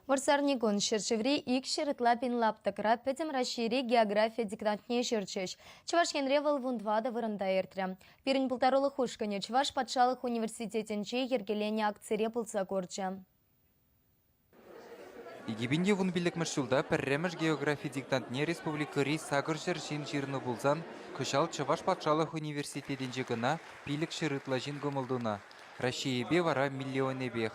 Варсарнигон шершеври ик шерытла пинлаптыкра петем расшири география диктантне шерчеш. Чуваш енревал вундвада вырында эртря. Пирин пултаролы хушкане Чуваш патшалық университетенче ергелене акцире пылса корча. Игибинде вун билікмішілда пірреміш география диктантне республикари сагыршыр жин жирны булзан, күшал Чуваш патшалық университетенче гына пилік шырытла жин гомылдуна. Россиябе вара миллионе бех.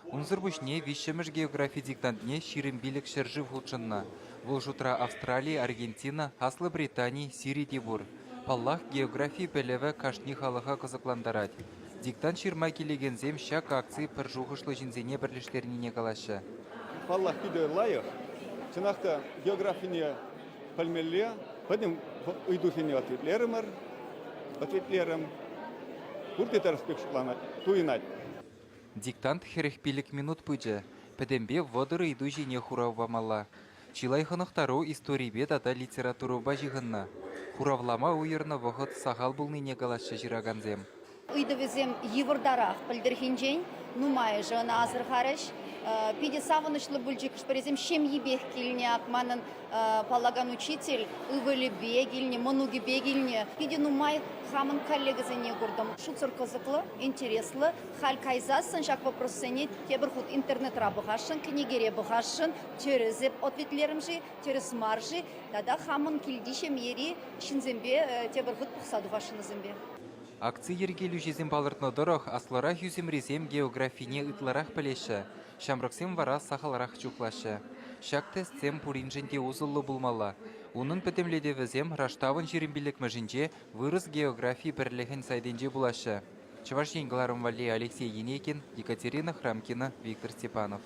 Унзыр бушне вишеміш география диктантне ширим билік шыржы вулчынна. Вул жутра Австралия, Аргентина, Аслы Британия, Сирия дебур. Паллах география пелеве кашни халыха кызыкландарать. Диктант ширма келегензем шак акции пір жуғышлы жинзене бірліштеріне калашы. Паллах пиде лайық, чынақта география пальмелле, потом уйдухине ответлерым, уртетар спекшулана, туинать. Диктант херех пилік минут пыджа, пәдембе водыры иду жине хуравамала. Чилайханықтару историбе дата литературу бажығынна. Хуравлама уйырна вғыт сағал бұлныне калашы жираганзем. Уйдывезем евардарах пальдерхинжень, нумай жана азырхарыш, пиде савынышлы бүлжік шпарезем шемьи бех килне акманын палаган учитель, ывылі бегилне, мануги бегилне, пиде нумай хамын коллегазыне көрдім. Шуцыр кызыклы, интереслы, хал кайзасын жак вопросыне тебір худ интернетра бұғашын, книгере бұғашын, терезеп ответлерімжі, терез маржи, тада хамын килдишем ери шинзембе тебір худ бұқсаду ғашынызымбе. Акция ергелю жезем балыртны дұрық, асларах юземрезем географине ытларах пілеші, шамрықсем вара сақаларах чуклашы. Шакты сцем пуринженде узылы булмала. Унын пөтемледевізем раштавын жирембелік мәжінже вырыс географии бірлігін сайденже булашы. Чуваш еңгіларым Валерий Алексей Енекин, Екатерина Храмкина, Виктор Степанов.